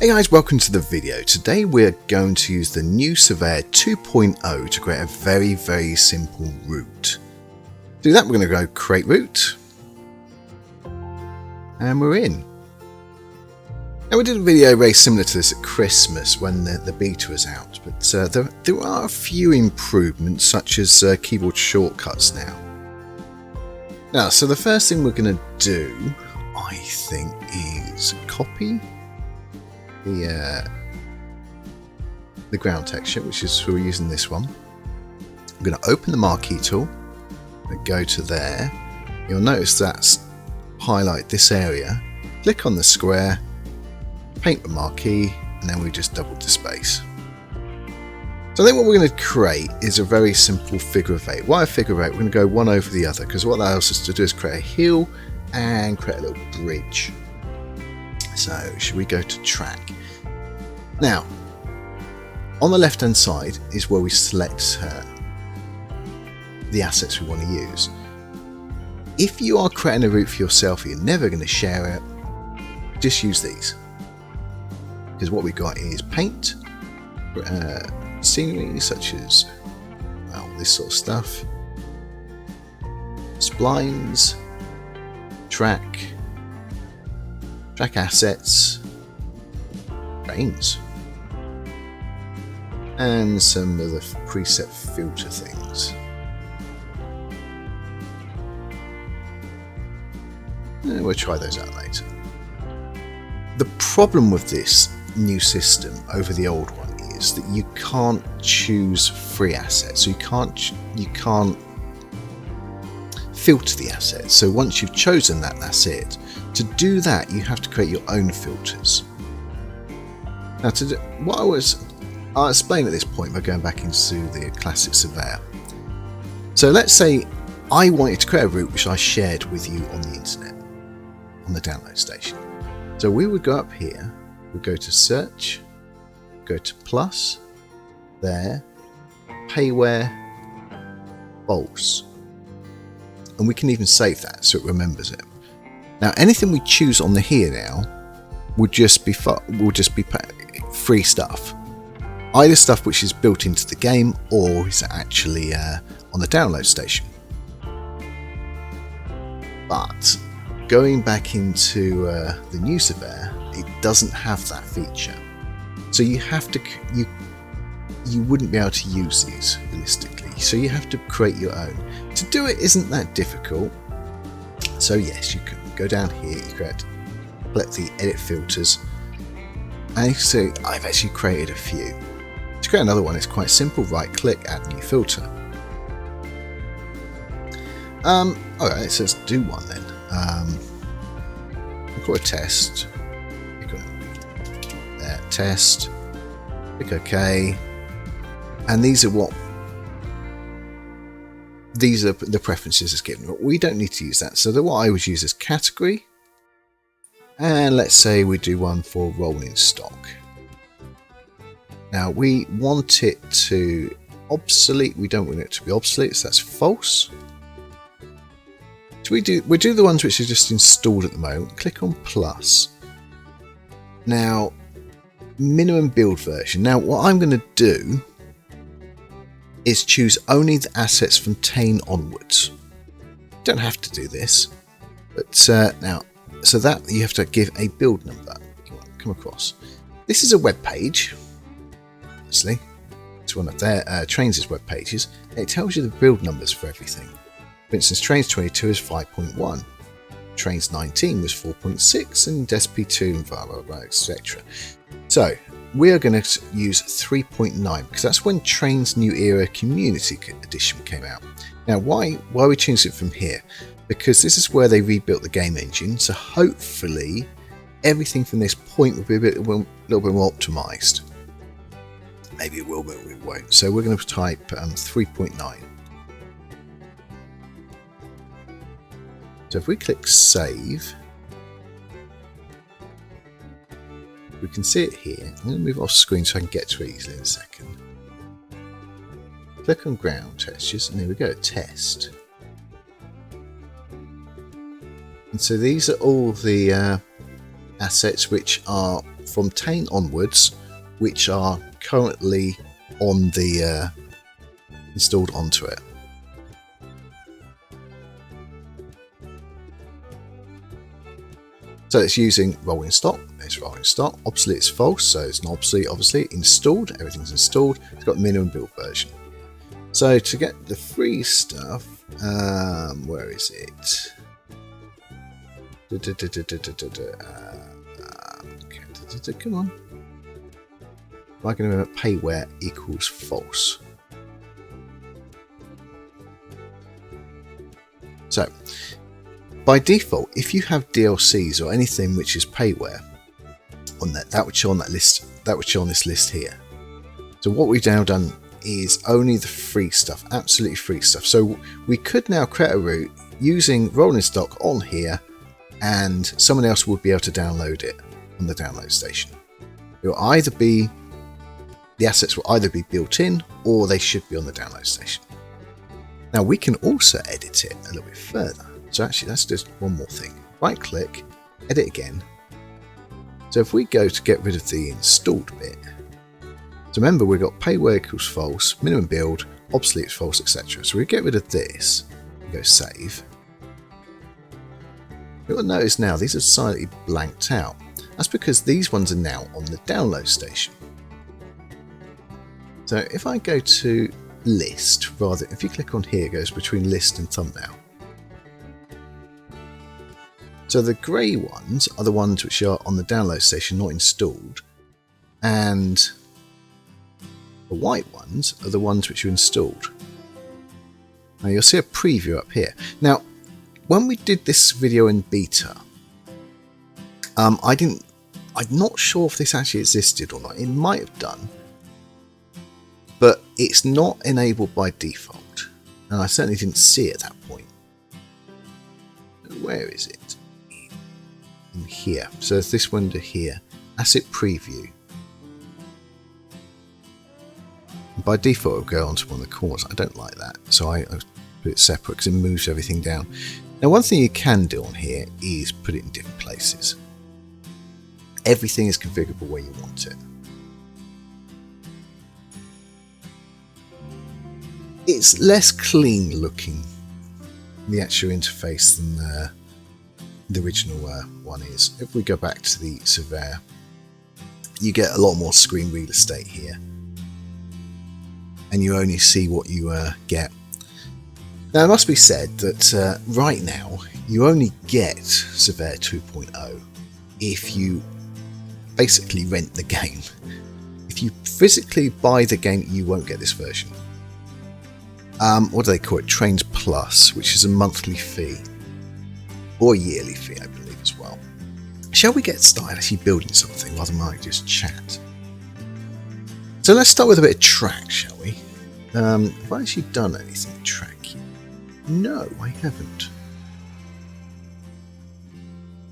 Hey guys, welcome to the video. Today we're going to use the new Surveyor 2.0 to create a very simple route. To do that, we're going to go create route, and we're in. Now, we did a video very similar to this at Christmas when the beta was out, but there are a few improvements, such as keyboard shortcuts now. So the first thing we're going to do, I think, is copy the ground texture, which is we're using this one. I'm going to open the marquee tool and go to there. You'll notice that's highlight this area, click on the square, paint the marquee, and then we just double the space. So I think what we're going to create is a very simple figure of 8. Why a figure of 8? We're going to go one over the other, because what that allows us to do is create a hill and create a little bridge. So should we go to track? Now, on the left hand side is where we select the assets we want to use. If you are creating a route for yourself, you're never going to share it, just use these. Because what we've got is paint, scenery such as, well, this sort of stuff, splines, track assets, Trainz, and some of the preset filter things. And we'll try those out later. The problem with this new system over the old one is that you can't choose free assets, so you can't filter the assets. So once you've chosen that, that's it. To do that, you have to create your own filters. Now, I'll explain at this point by going back into the classic Surveyor. So let's say I wanted to create a route which I shared with you on the internet, on the download station. So we would go up here, we'd go to search, go to plus, there, payware, false. And we can even save that so it remembers it. Now, anything we choose on the here now will just be free stuff. Either stuff which is built into the game or is actually on the download station. But going back into the new Surveyor, it doesn't have that feature. So you have to, you wouldn't be able to use these realistically. So you have to create your own. To do it isn't that difficult. So yes, you can go down here, you select the edit filters, and you can see I've actually created a few. To create another one, it's quite simple. Right click, add new filter. Alright, so let's do one then. We'll call it test. There, test. Click OK. And these are the preferences it's given, but we don't need to use that. So what I would use is category, and let's say we do one for rolling stock. Now we want it to obsolete. We don't want it to be obsolete, so that's false. So we do the ones which are just installed at the moment. Click on plus. Now, minimum build version. Now what I'm going to do is choose only the assets from 10 onwards. You don't have to do this, but now, so that you have to give a build number. Come across. This is a web page. Obviously, it's one of their Trainz' web pages. And it tells you the build numbers for everything. For instance, Trainz 22 is 5.1, Trainz 19 was 4.6, and SP2 and blah blah blah, etc. So we are going to use 3.9 because that's when Trainz New Era Community Edition came out. Now, why we choose it from here? Because this is where they rebuilt the game engine, so hopefully everything from this point will be a little bit more optimized. Maybe it will, but it won't. So we're going to type 3.9. So if we click save, we can see it here. I'm going to move off screen so I can get to it easily in a second. Click on ground textures, and there we go, test. And so these are all the assets which are from 10 onwards, which are currently on the installed onto it. So it's using rolling stock. It's rolling stock. Obsolete is false, so it's not obsolete. Obviously, installed. Everything's installed. It's got the minimum build version. So to get the free stuff, where is it? Come on. Am I going to pay where equals false? So, by default, if you have DLCs or anything which is payware on that would show on that list. That would show on this list here. So what we've now done is only the free stuff, absolutely free stuff. So we could now create a route using rolling stock on here, and someone else would be able to download it on the download station. It will either be the assets will either be built in, or they should be on the download station. Now we can also edit it a little bit further. So actually, let's do one more thing. Right click, edit again. So if we go to get rid of the installed bit, so remember we've got pay where equals false, minimum build, obsolete is false, etc. So we get rid of this, and go save. You'll notice now these are slightly blanked out. That's because these ones are now on the download station. So if I go to list, rather, if you click on here, it goes between list and thumbnail. So the grey ones are the ones which are on the download station, not installed, and the white ones are the ones which are installed. Now you'll see a preview up here. Now, when we did this video in beta, I'm not sure if this actually existed or not. It might have done, but it's not enabled by default, and I certainly didn't see it at that point. Where is it? In here. So it's this window here, asset preview. By default, it'll go onto one of the corners. I don't like that, so I put it separate because it moves everything down. Now, one thing you can do on here is put it in different places. Everything is configurable where you want it. It's less clean looking, the actual interface, than the original one is. If we go back to the Surveyor, you get a lot more screen real estate here, and you only see what you get. Now, it must be said that right now you only get Surveyor 2.0 if you basically rent the game. If you physically buy the game, you won't get this version. What do they call it? Trainz Plus, which is a monthly fee. Or a yearly fee, I believe, as well. Shall we get started actually building something rather than I just chat? So let's start with a bit of track, shall we? Have I actually done anything with track yet? No, I haven't.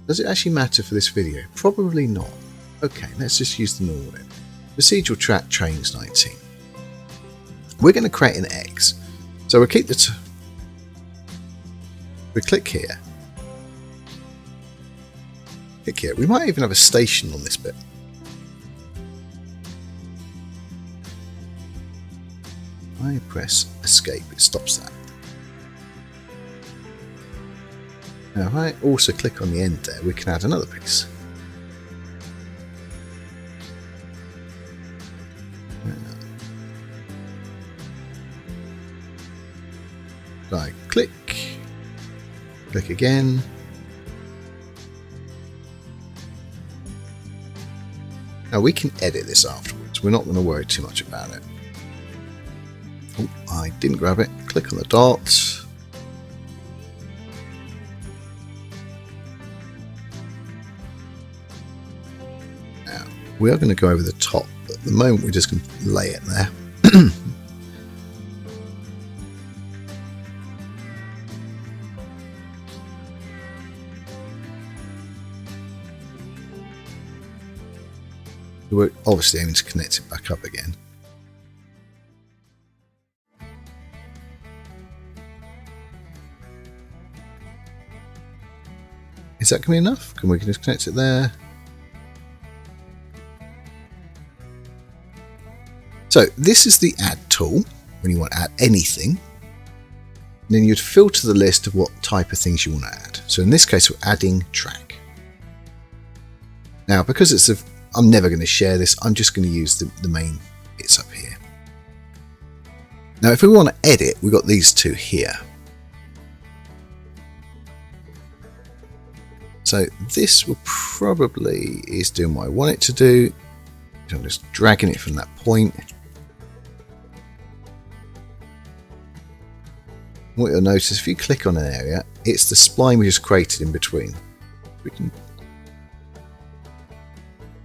Does it actually matter for this video? Probably not. Okay, let's just use the normal then. Procedural track Trainz 19. We're going to create an X. So we'll keep the we click here. Click here. We might even have a station on this bit. I press escape, it stops that. Now if I also click on the end there, we can add another piece. So I click again. Now we can edit this afterwards. We're not going to worry too much about it. Oh, I didn't grab it. Click on the dots. Now we are going to go over the top, but at the moment we're just going to lay it there. We're obviously aiming to connect it back up again. Is that going to be enough? Can we just connect it there? So this is the add tool when you want to add anything. And then you'd filter the list of what type of things you want to add. So in this case, we're adding track. Now, because I'm never going to share this, I'm just going to use the main bits up here. Now, if we want to edit, we've got these two here. So this will probably is doing what I want it to do. So I'm just dragging it from that point. What you'll notice, if you click on an area, it's the spline we just created in between.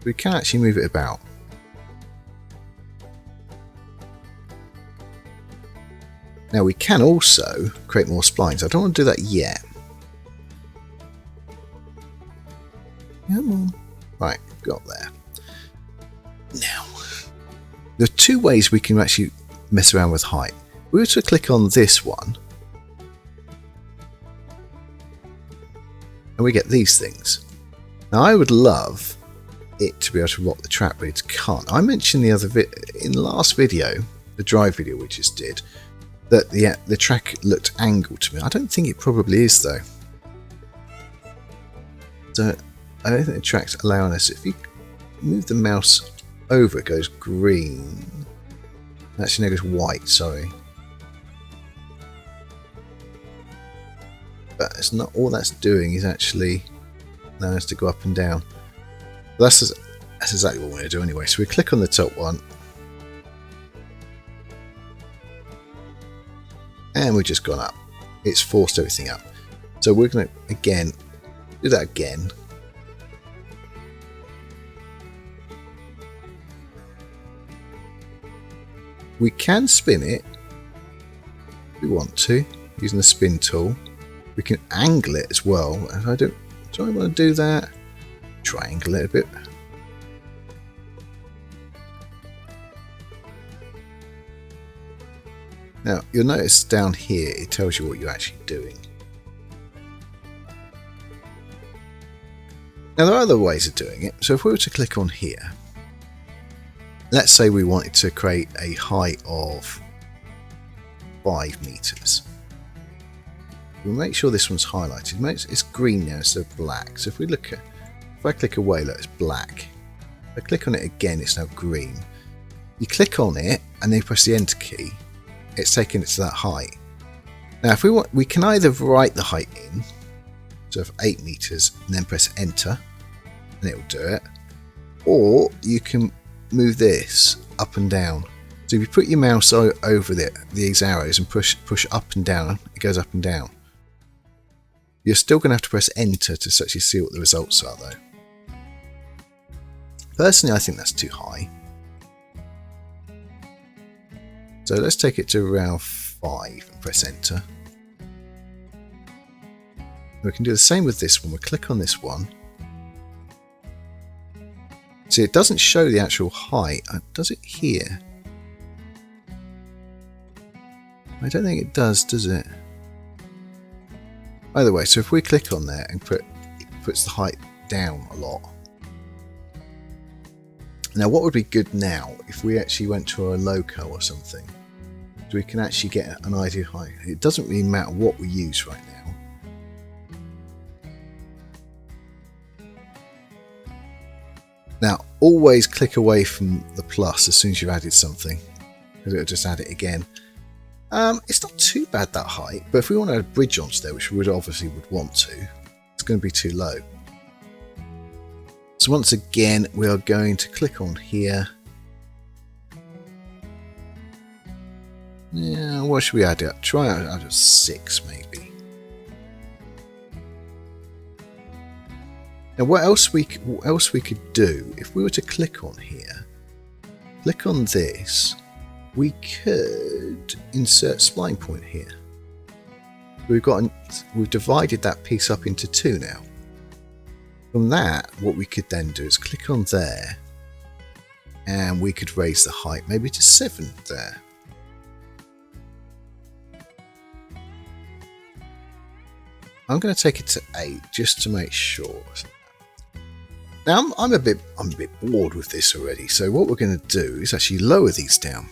We can actually move it about. Now we can also create more splines. I don't want to do that yet. Come on. Right, got there. Now, there are two ways we can actually mess around with height. If we were to click on this one, and we get these things. Now I would love it to be able to rock the track, but it can't. I mentioned in the last video, the drive video we just did, that the track looked angled to me. I don't think it probably is though. So I don't think the track's allowing us. If you move the mouse over, it goes green. Actually, no, it goes white. Sorry. But it's not all that's doing is actually allowing us to go up and down. That's exactly what we're going to do anyway. So we click on the top one, and we've just gone up. It's forced everything up. So we're going to again do that again. We can spin it if we want to using the spin tool. We can angle it as well. And do I want to do that? Triangle it a bit. Now you'll notice down here it tells you what you're actually doing. Now there are other ways of doing it. So if we were to click on here, let's say we wanted to create a height of 5 meters. We'll make sure this one's highlighted. It's green now instead of black. So if I click away, look, it's black. If I click on it again, it's now green. You click on it and then you press the enter key. It's taking it to that height. Now if we want, we can either write the height in, so of 8 meters, and then press enter, and it will do it. Or you can move this up and down. So if you put your mouse over these arrows and push up and down, it goes up and down. You're still going to have to press enter to actually see what the results are though. Personally, I think that's too high. So let's take it to around 5 and press enter. We can do the same with this one. We'll click on this one. See, it doesn't show the actual height. Does it here? I don't think it does it? Either way, so if we click on there and it puts the height down a lot. Now what would be good now if we actually went to a loco or something, so we can actually get an idea of height. It doesn't really matter what we use right now. Now always click away from the plus as soon as you've added something, because it'll just add it again. It's not too bad, that height, but if we want to add a bridge onto there, which we would want to, it's going to be too low. So once again, we are going to click on here. Yeah, what should we add it? Try out of 6 maybe. Now what else we could do, if we were to click on here, click on this, we could insert spline point here. We've divided that piece up into 2 now. From that, what we could then do is click on there, and we could raise the height maybe to 7 there. I'm going to take it to 8 just to make sure. Now I'm a bit bored with this already. So what we're going to do is actually lower these down.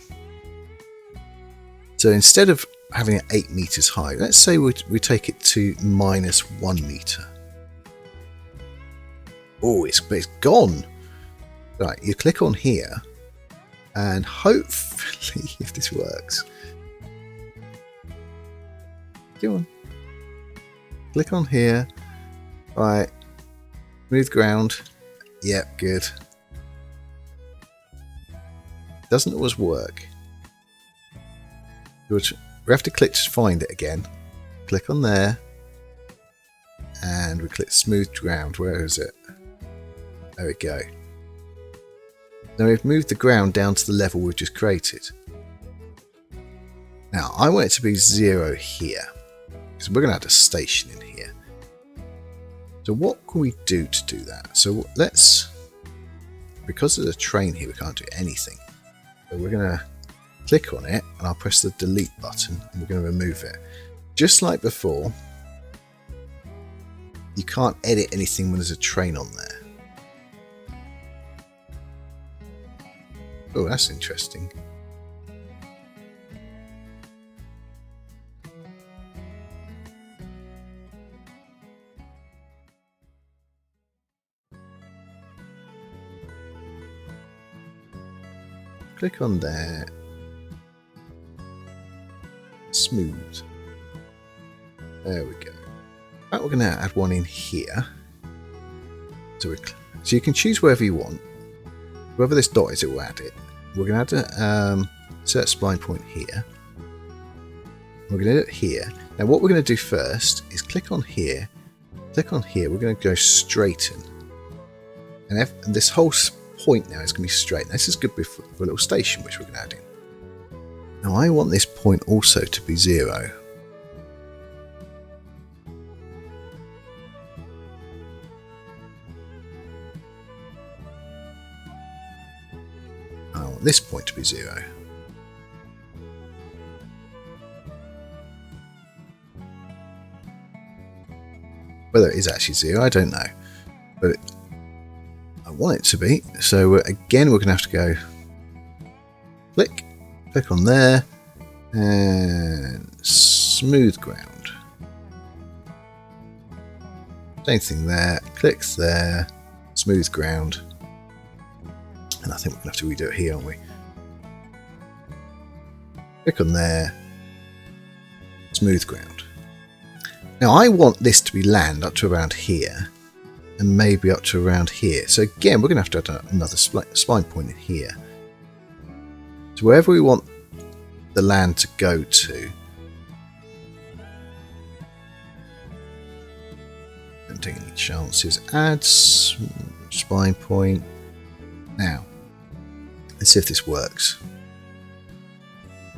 So instead of having it 8 meters high, let's say we take it to -1 meter. Oh, it's gone. Right, you click on here, and hopefully, if this works, come on, click on here. Right, smooth ground. Yep, good. Doesn't always work. We have to click to find it again. Click on there, and we click smooth ground. Where is it? There we go. Now we've moved the ground down to the level we've just created. Now I want it to be 0 here, because we're going to add a station in here. So what can we do to do that? So let's, because there's a train here, we can't do anything. So we're going to click on it, and I'll press the delete button, and we're going to remove it. Just like before, you can't edit anything when there's a train on there. Oh, that's interesting. Click on there. Smooth. There we go. Right, we're going to add one in here. So you can choose wherever you want. Wherever this dot is, it will add it. We're going to add a insert spline point here. We're going to do it here. Now what we're going to do first is click on here. Click on here. We're going to go straighten. And this whole point now is going to be straight. This is good for a little station which we're going to add in. Now I want this point also to be 0. I want this point to be 0. Whether it is actually 0, I don't know. But I want it to be. So again, we're going to have to go click on there, and smooth ground. Same thing there, click there, smooth ground. And I think we're going to have to redo it here, aren't we? Click on there, smooth ground. Now I want this to be land up to around here, and maybe up to around here. So again, we're going to have to add another spline point in here. So wherever we want the land to go to, don't take any chances. Add spline point. Now, let's see if this works.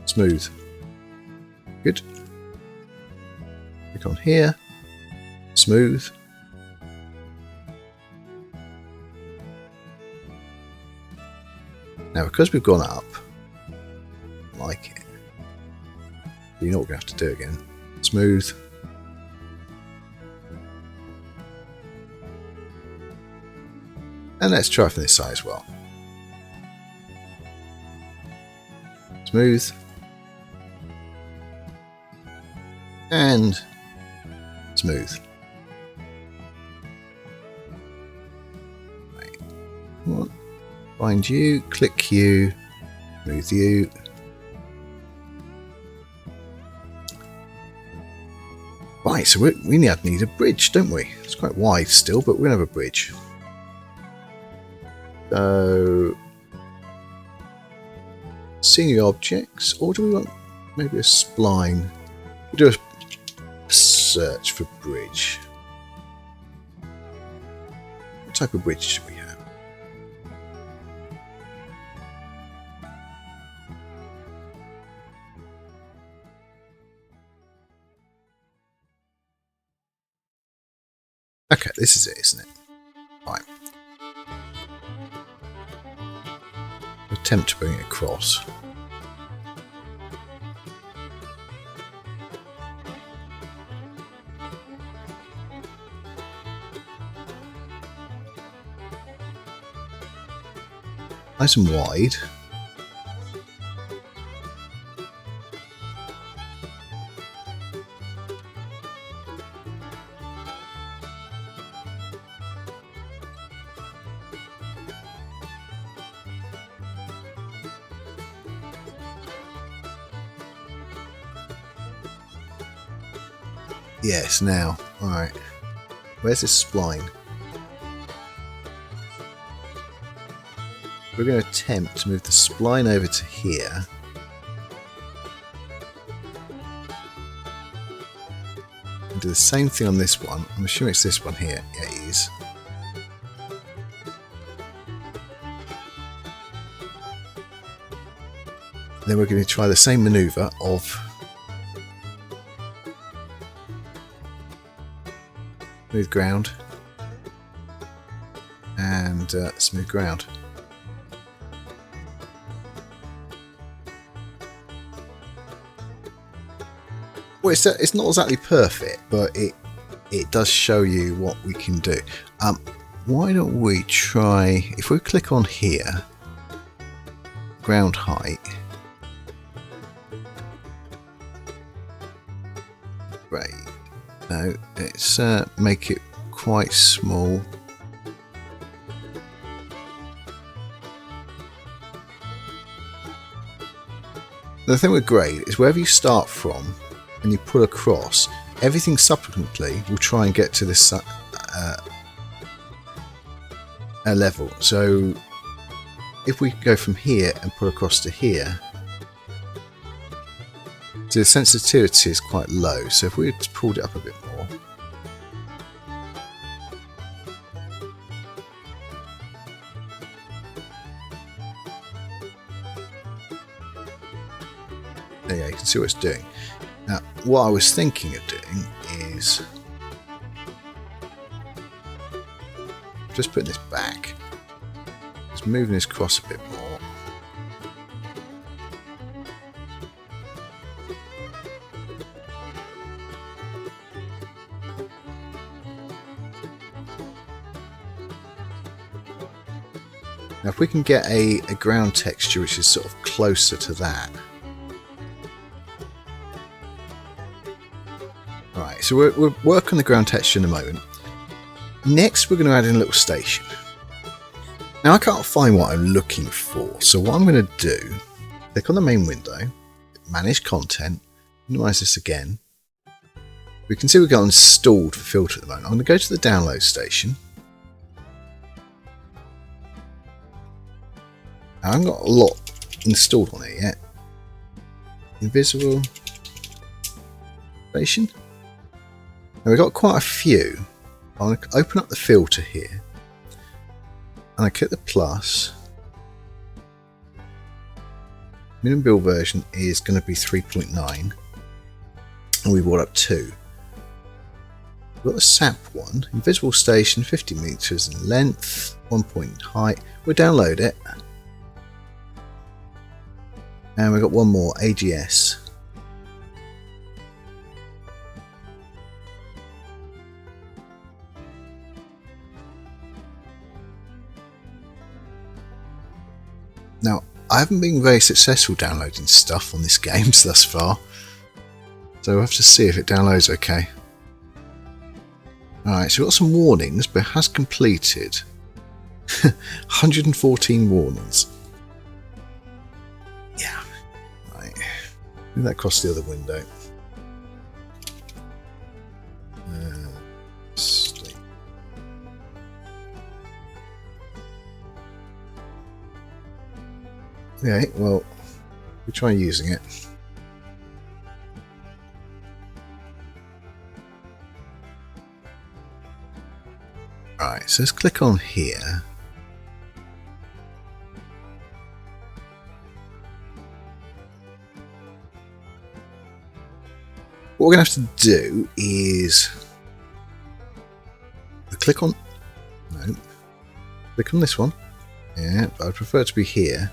Smooth. Good. Click on here. Smooth. Now, because we've gone up, I like it. You know what we're going to have to do again. Smooth. And let's try from this side as well. Smooth. And smooth. Right. Come on. Find you, click you, smooth you. Right, so we need a bridge, don't we? It's quite wide still, but we're going to have a bridge. So, senior objects, or do we want maybe a spline? We'll do a search for bridge. What type of bridge should we have? Okay, this is it, isn't it? Right. Attempt to bring it across. nice and wide. Yes, now, alright. Where's this spline? We're going to attempt to move the spline over to here. And do the same thing on this one. I'm assuming it's this one here. Yeah, it is. Then we're going to try the same maneuver of smooth ground and smooth ground. Well, it's not exactly perfect, but it does show you what we can do. Why don't we try, if we click on here, ground height, right, no, let's make it quite small. The thing with grade is wherever you start from and you pull across, everything subsequently will try and get to this level. So if we go from here and pull across to here, so the sensitivity is quite low. So if we had pulled it up a bit more, there you go, you can see what it's doing. Now, what I was thinking of doing is just putting this back, just moving this across a bit more. Now, if we can get a ground texture which is sort of closer to that. Right, so we'll work on the ground texture in a moment. Next, we're going to add in a little station. Now, I can't find what I'm looking for, so what I'm going to do, click on the main window, manage content, minimize this again. We can see we've got installed for filter at the moment. I'm going to go to the download station. Now, I haven't got a lot installed on it yet. Invisible station. Now, we've got quite a few. I'm going to open up the filter here. And I click the plus. Minimum build version is going to be 3.9. And we brought up 2. We've got the SAP one. Invisible station, 50 meters in length, 1 point in height. We'll download it. And we've got one more, AGS. Now, I haven't been very successful downloading stuff on this game thus far, so we'll have to see if it downloads okay. Alright, so we've got some warnings, but it has completed 114 warnings. Yeah, right. Move that across the other window. Okay, well, we'll try using it. Alright, so let's click on here. What we're going to have to do is click on, no, click on this one. Yeah, but I'd prefer it to be here.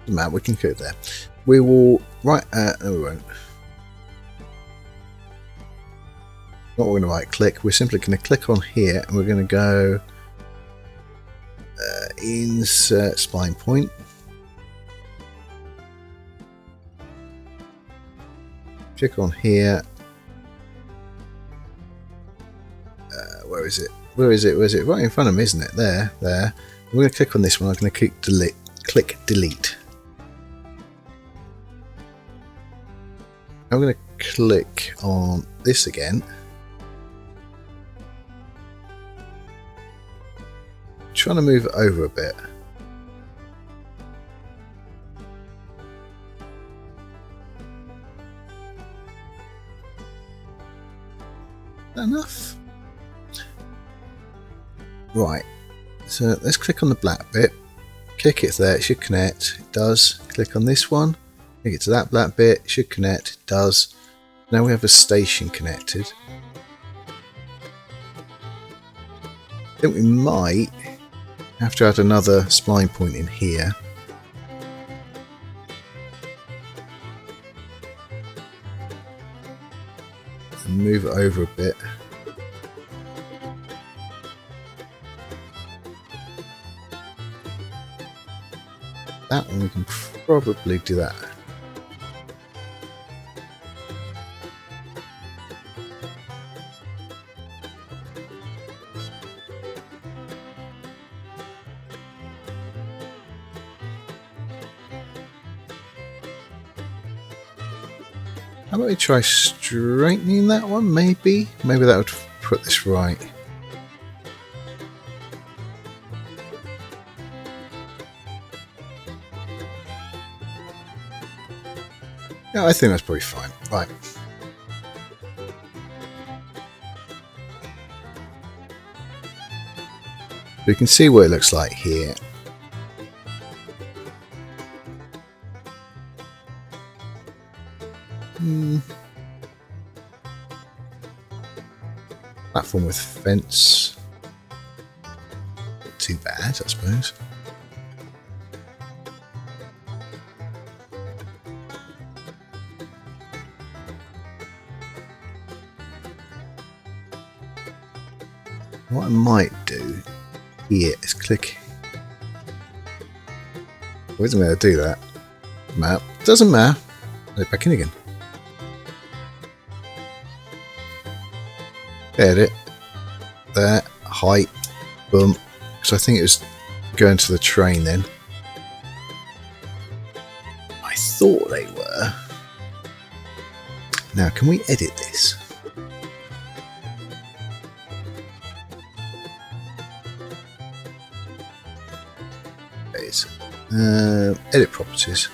Matt, we can click there. We will no, we won't. Not we're going to right click. We're simply going to click on here, and we're going to go insert spline point. Click on here. Where is it? Where is it? Where is it? Right in front of me, isn't it? There, there. I'm going to click on this one. I'm going to click delete. Click delete. I'm going to click on this again. Trying to move it over a bit. Is that enough? Right. So let's click on the black bit. Click it there. It should connect. It does. Click on this one. Click it to that black bit. It should connect. It does. Now we have a station connected. I think we might have to add another spline point in here. And move it over a bit. That one we can probably do that. How about we try straightening that one, maybe? Maybe that would put this right. Yeah, I think that's probably fine. Right. You can see what it looks like here. Platform with fence. Not too bad, I suppose. What I might do here is click. I wasn't going to do that. Map. Doesn't matter. Let it back in again. Edit. There. Height. Boom. So I think it was going to the train then. I thought they were. Now, can we edit this? Edit properties.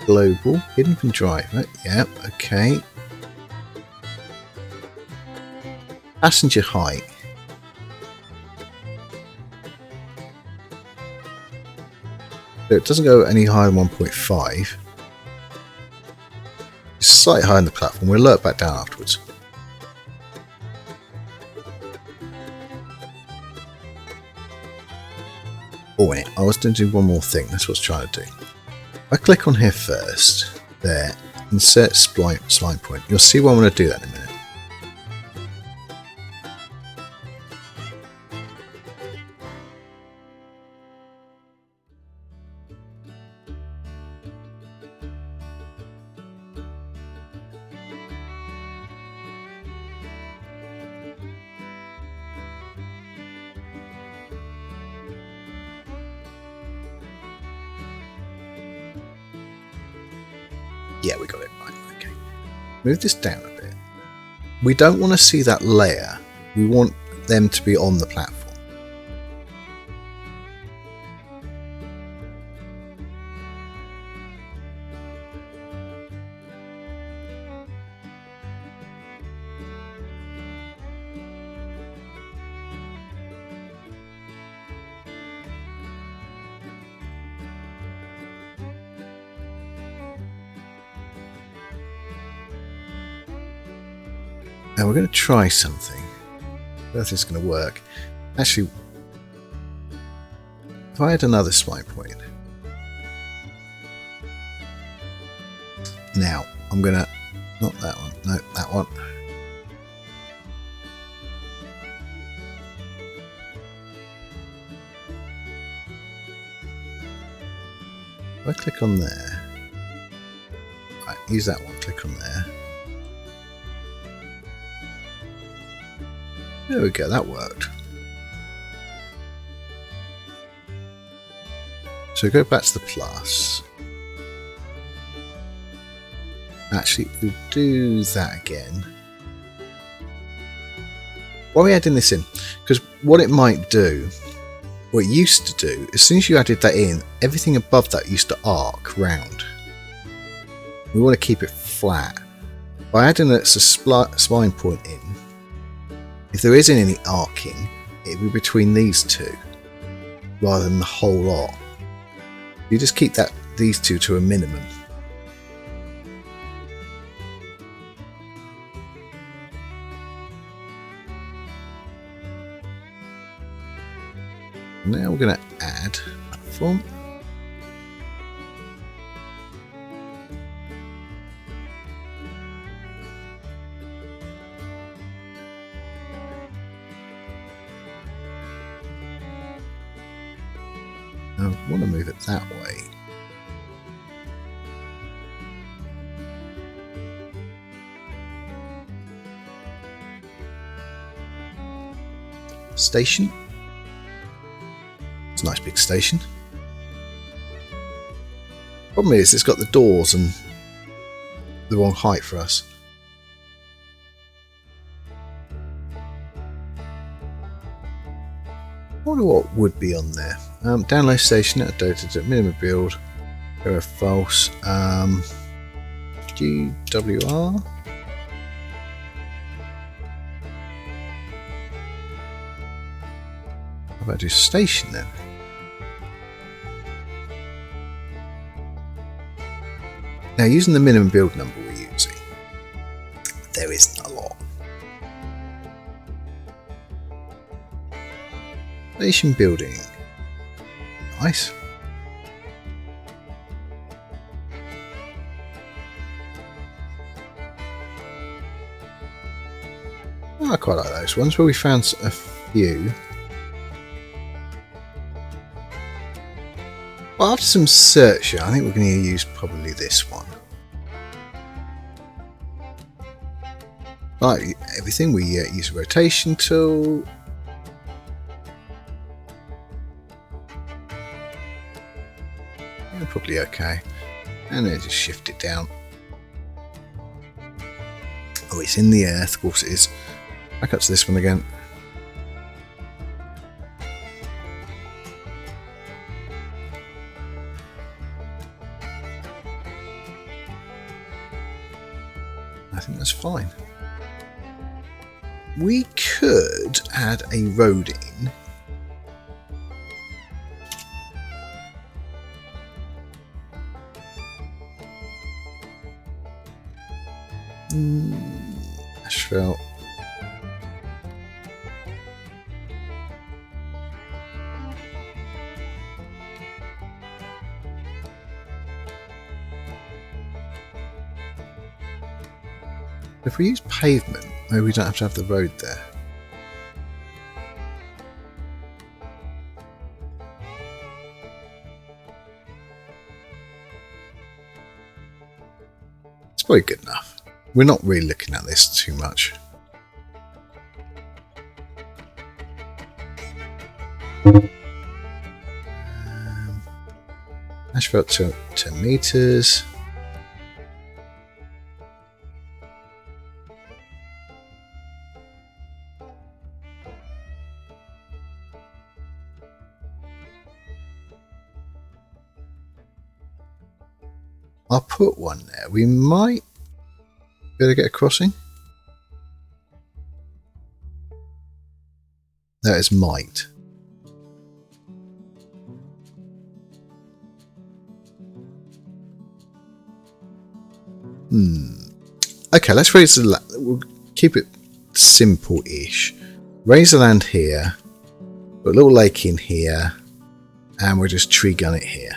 Global. Hidden from driver. Yeah, okay. Passenger height. So it doesn't go any higher than 1.5. It's slightly higher on the platform. We'll alert back down afterwards. Oh wait, I was going to do one more thing. That's what I was trying to do. I click on here first. There. Insert spline point. You'll see why I'm going to do that in a minute. Yeah, we got it right. Okay. Move this down a bit. We don't want to see that layer. We want them to be on the platform. Now we're going to try something. I don't think it's going to work. Actually, if I had another spline point. Now, I'm going to... Not that one. No, that one. If I click on there, right, use that one, click on there. There we go, that worked. So go back to the plus. Actually, we'll do that again. Why are we adding this in? Because what it might do, what it used to do, as soon as you added that in, everything above that used to arc round. We want to keep it flat. By adding a spline point in, if there isn't any arcing, it'll be between these two, rather than the whole lot. You just keep these two to a minimum. Now we're going to add a platform. I want to move it that way. Station. It's a nice big station. Problem is, it's got the doors and the wrong height for us. I wonder what would be on there. Download station at Dota minimum build. Error false. GWR. How about do station then? Now, using the minimum build number we're using, there isn't a lot. Station building. Nice. Oh, I quite like those ones where we found a few. Well, after some searching, I think we're going to use probably this one. Like everything, we use a rotation tool. Probably okay, and then just shift it down. Oh, it's in the earth, of course it is. Back up to this one again. I think that's fine. We could add a road in. Asphalt. If we use pavement, maybe we don't have to have the road there. It's probably good enough. We're not really looking at this too much. Asphalt to 10 meters. I'll put one there. We might be able to get a crossing. That is might. Okay, let's raise the land. We'll keep it simple-ish. Raise the land here. Put a little lake in here. And we'll just tree gun it here.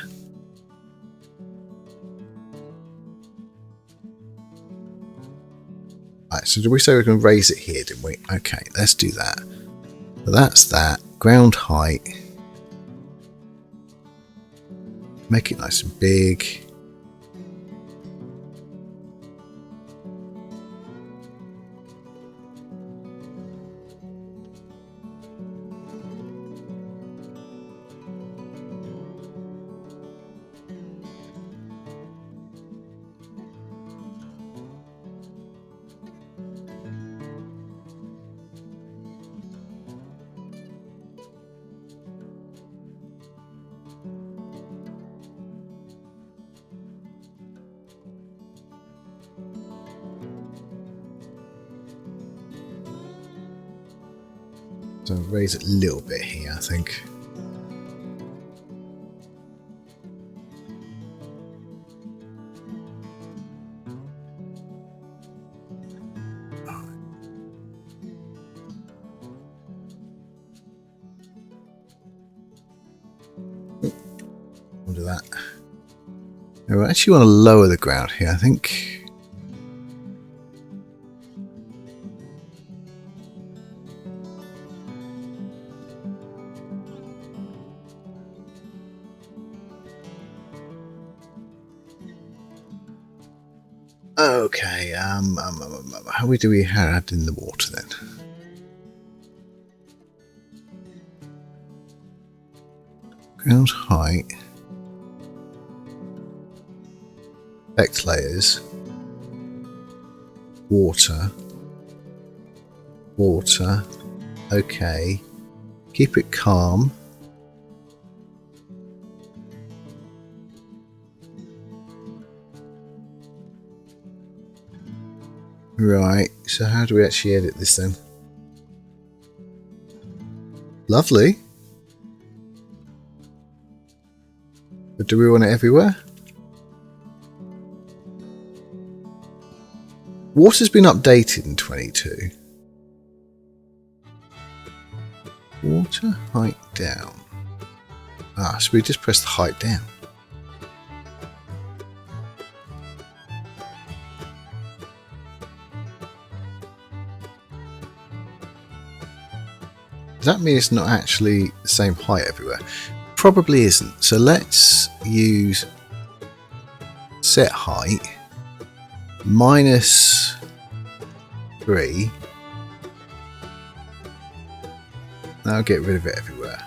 Right, so did we say we can raise it here, didn't we? Okay, let's do that. So that's that. Ground height. Make it nice and big. So raise it a little bit here, I think. We'll do that. Now, I actually want to lower the ground here, I think. Okay, how do we add in the water then? Ground height. Effect layers. Water. Water. Okay. Keep it calm. Right, so how do we actually edit this then? Lovely. But do we want it everywhere? Water's been updated in 22. Water height down. Ah, so we just press the height down. Does that mean it's not actually the same height everywhere? Probably isn't. So let's use set height -3. That'll get rid of it everywhere.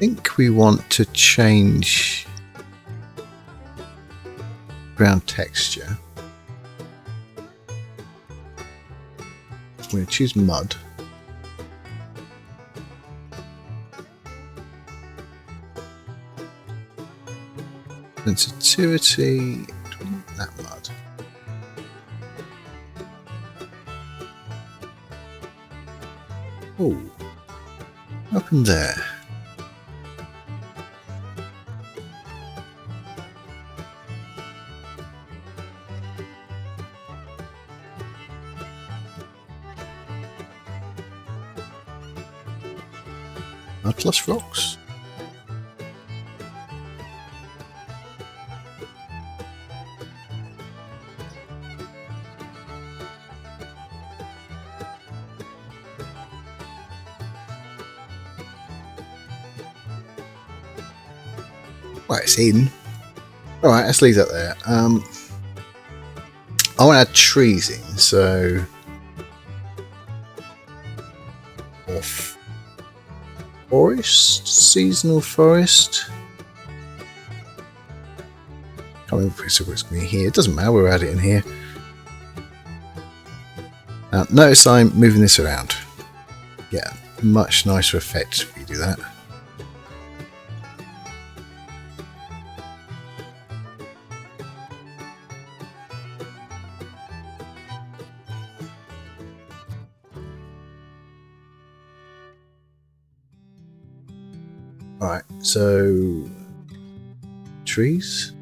I think we want to change ground texture. I'm going to choose mud. Sensitivity, that mud. Oh, what happened there? Mud plus rocks. Right, it's in. Alright, let's leave that there. I want to add trees in, so off forest, seasonal forest. Can't remember if it's going to be here. It doesn't matter, we'll add it in here. Now, notice I'm moving this around. Yeah, much nicer effect if you do that. Alright, so trees.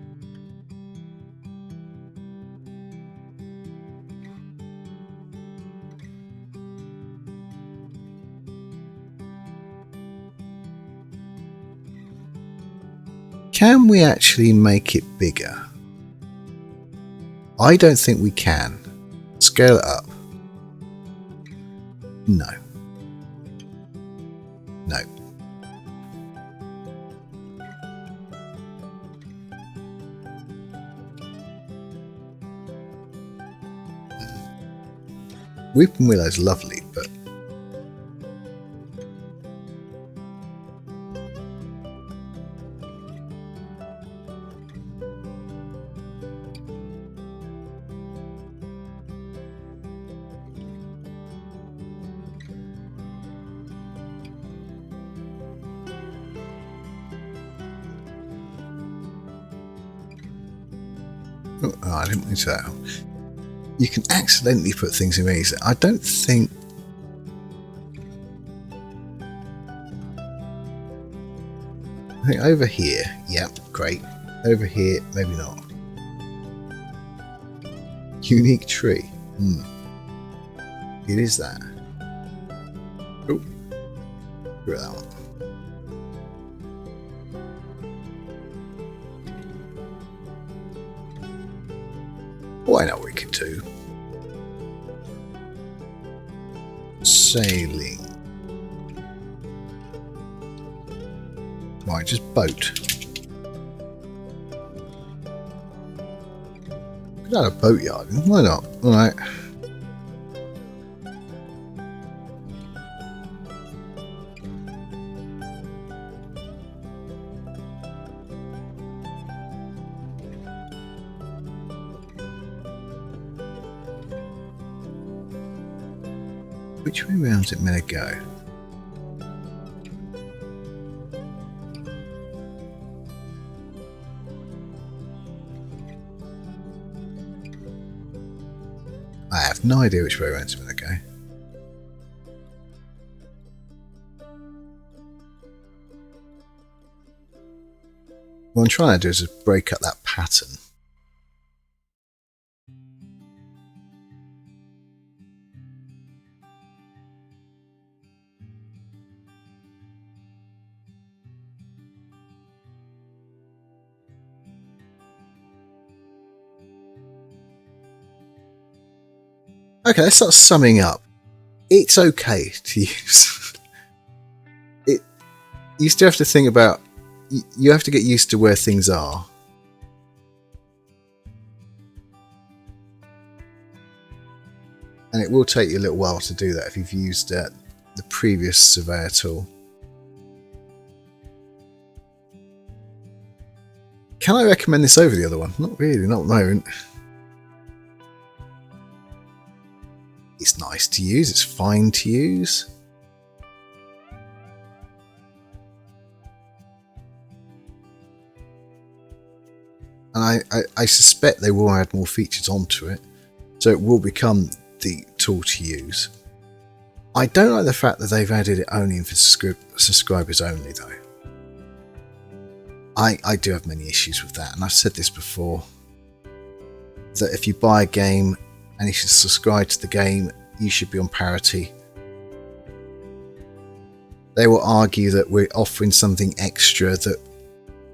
Can we actually make it bigger? I don't think we can. Scale it up. No. No. Weeping Willow's lovely, but oh, I didn't mean that. You can accidentally put things in these. I don't think. I think over here, yep, great. Over here, maybe not. Unique tree. It is that. Oh, look at that one. Oh, I know what we could do. Sailing. Right, just boat. Could add a boatyard. Why not? Alright. Which way round is it meant to go? I have no idea which way around it's meant to go. What I'm trying to do is just break up that pattern. Okay, let's start summing up. It's okay to use it. You still have to think about. You have to get used to where things are. And it will take you a little while to do that if you've used the previous Surveyor tool. Can I recommend this over the other one? Not really, not at the moment. It's nice to use, it's fine to use. And I suspect they will add more features onto it, so it will become the tool to use. I don't like the fact that they've added it only for subscribers only though. I do have many issues with that, and I've said this before, that if you buy a game and if you subscribe to the game, you should be on parity. They will argue that we're offering something extra, that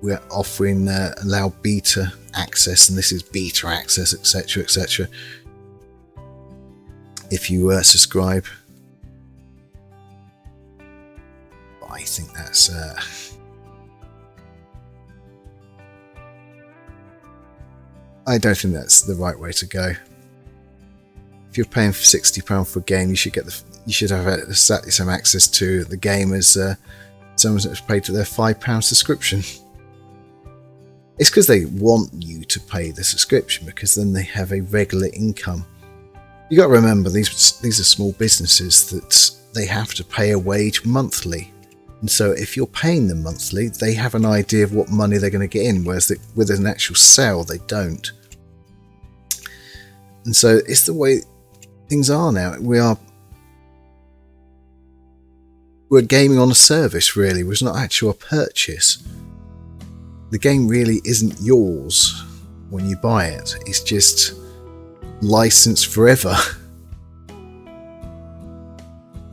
we're offering allow beta access, and this is beta access, etc, etc. If you subscribe. But I think that's I don't think that's the right way to go. If you're paying £60 for a game, you should have exactly some access to the game as someone that's paid to their £5 subscription. It's because they want you to pay the subscription, because then they have a regular income. You got to remember, these are small businesses that they have to pay a wage monthly, and so if you're paying them monthly, they have an idea of what money they're going to get in, whereas with an actual sale, they don't. And so it's the way things are now. We're gaming on a service, really. It's not actually a purchase. The game really isn't yours when you buy it. It's just licensed forever.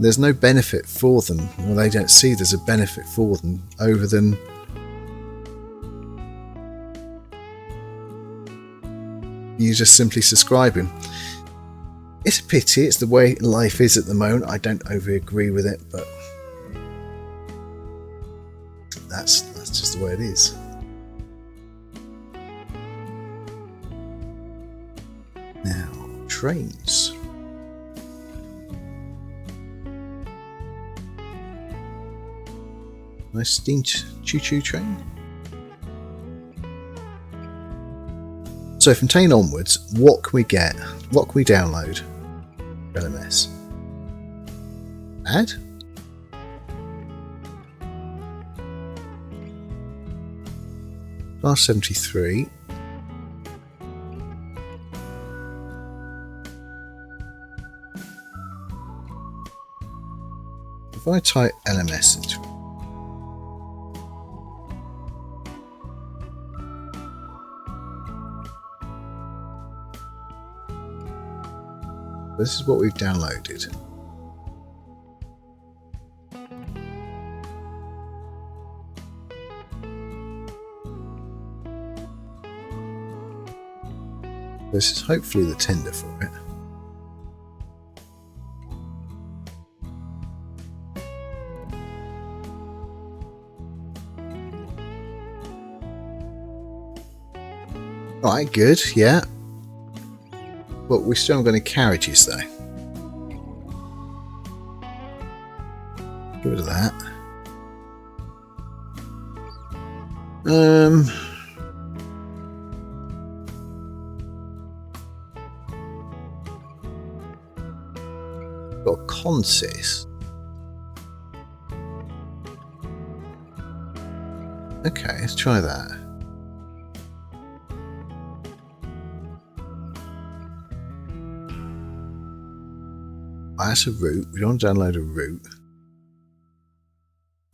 There's no benefit for them. Well, they don't see there's a benefit for them over than you're just simply subscribing. It's a pity, it's the way life is at the moment. I don't overly agree with it, but that's just the way it is. Now, trains. Nice steam choo-choo train. So from Train onwards, what can we get? What can we download? LMS. Add? Class 73. If I type LMS into this is what we've downloaded. This is hopefully the tender for it. Alright, good, yeah. But we still haven't got any carriages though. Get rid of that. Got a consist. Okay, let's try that. That's a route. We don't download a route.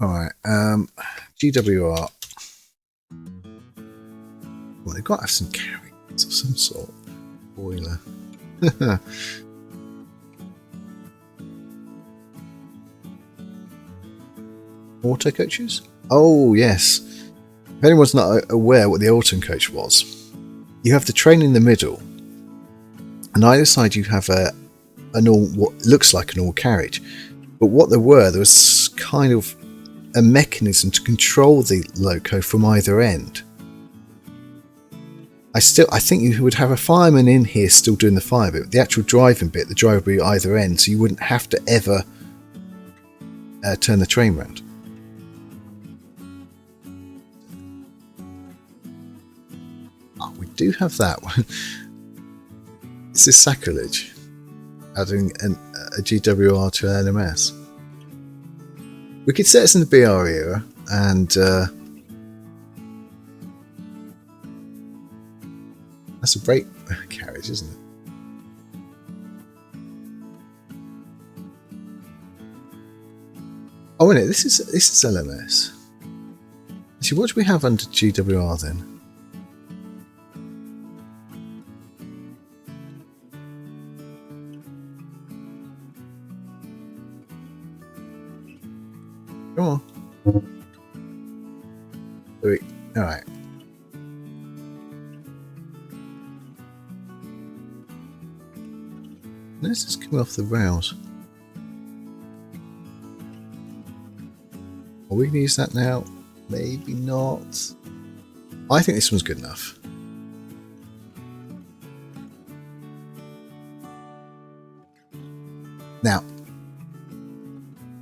Alright, GWR. Well, they've got to have some carriages of some sort. Boiler. Auto coaches? Oh, yes. If anyone's not aware what the auto coach was, you have the train in the middle, and either side you have what looks like an all carriage, but what there was kind of a mechanism to control the loco from either end. I think you would have a fireman in here still doing the fire bit, but the actual driving bit, the driver would be either end, so you wouldn't have to ever turn the train round. Oh, we do have that one. This is sacrilege. Adding a GWR to an LMS. We could set this in the BR era, and that's a brake carriage, isn't it? Oh, wait, this is LMS. Actually, what do we have under GWR then? Come on. Alright. Let's just come off the rails. Are we going to use that now? Maybe not. I think this one's good enough. Now,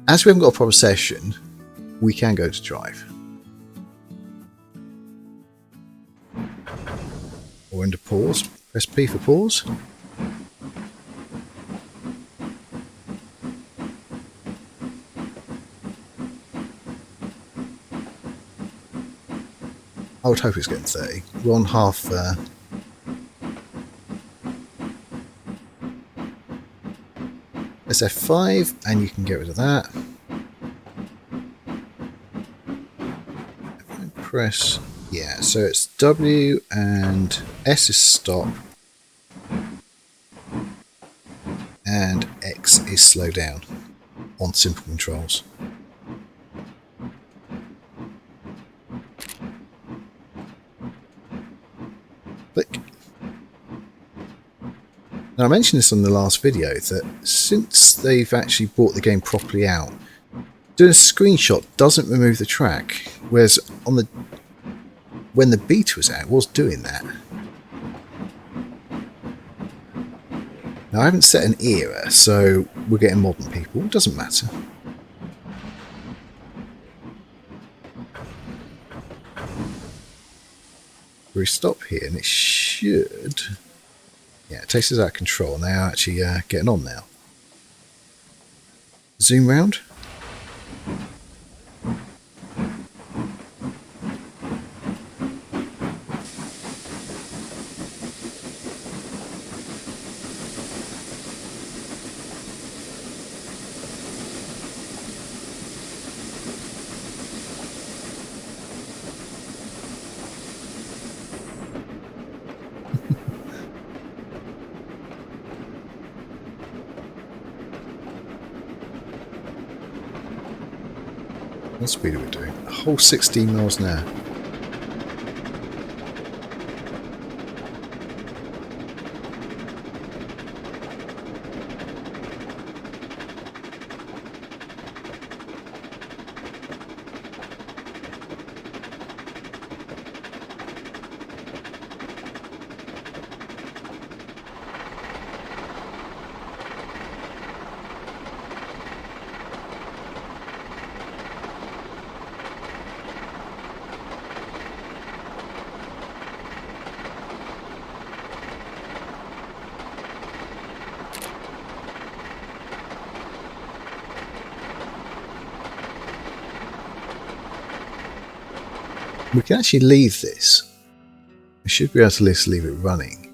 as we haven't got a proper session, we can go to drive. Or into pause. Press P for pause. I would hope it's getting 30. We're on half there. Let's F5 and you can get rid of that. If I press, yeah, so it's W and S is stop and X is slow down on simple controls. Click. Now, I mentioned this on the last video that since they've actually brought the game properly out, doing a screenshot doesn't remove the track, whereas on the when the beta was out, it was doing that. Now, I haven't set an era, so we're getting modern people. It doesn't matter. We stop here, and it should... Yeah, it takes us out of control, and they are actually getting on now. Zoom round. What speed are we doing? A whole 16 miles an hour. We can actually leave this. We should be able to just leave it running.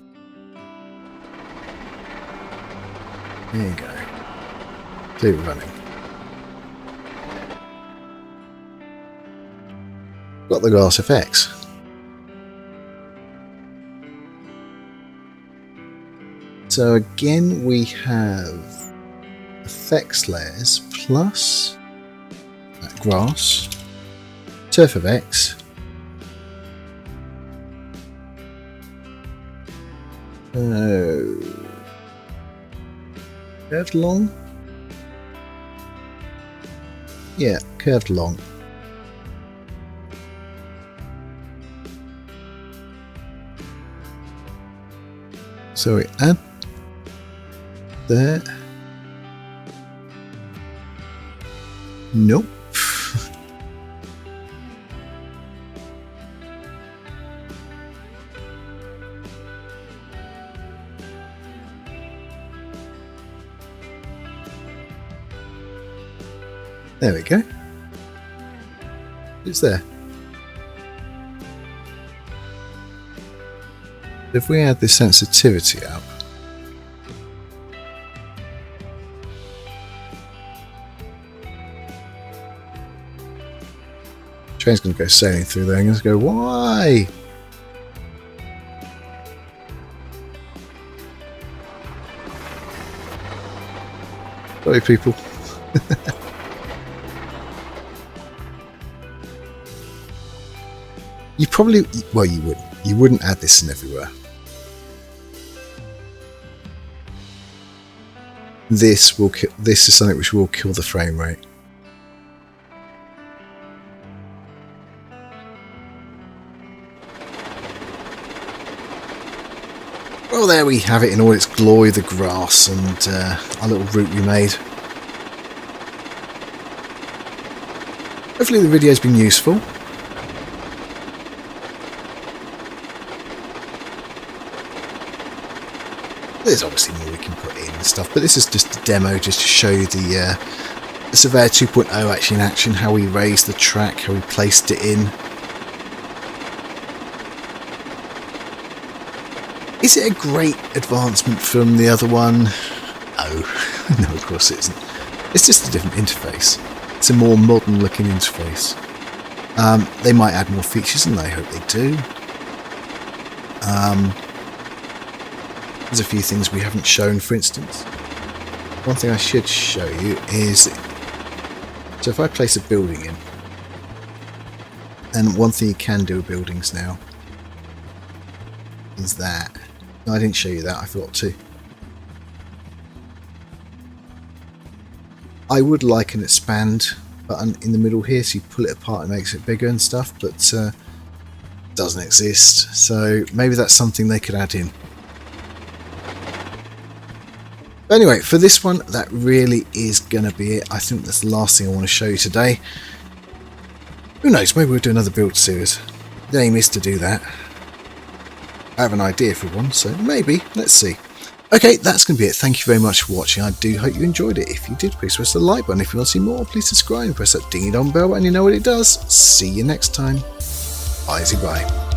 There you go. Leave it running. Got the glass effects. So again we have effects layers plus that grass, turf of X, curved long? Yeah, curved long. So we add there. Nope. There we go. It's there. If we add this sensitivity up, train's going to go sailing through there and going to go, why? Sorry, people. You probably, well, you wouldn't. You wouldn't add this in everywhere. This will kill. This is something which will kill the frame rate. Well, there we have it in all its glory, the grass and our little route we made. Hopefully the video's been useful. There's obviously more we can put in and stuff, but this is just a demo just to show you the Surveyor 2.0 actually in action, how we raised the track, how we placed it in. Is it a great advancement from the other one? No, no, of course it isn't. It's just a different interface. It's a more modern looking interface. They might add more features, and I hope they do. There's a few things we haven't shown, for instance. One thing I should show you is, so if I place a building in, and one thing you can do with buildings now is that, no, I didn't show you that, I forgot to. I would like an expand button in the middle here, so you pull it apart and makes it bigger and stuff, but doesn't exist. So maybe that's something they could add in. But anyway, for this one, that really is going to be it. I think that's the last thing I want to show you today. Who knows, maybe we'll do another build series. The aim is to do that. I have an idea for one, so maybe. Let's see. Okay, that's going to be it. Thank you very much for watching. I do hope you enjoyed it. If you did, please press the like button. If you want to see more, please subscribe and press that ding-dong bell and you know what it does. See you next time. Bye-bye.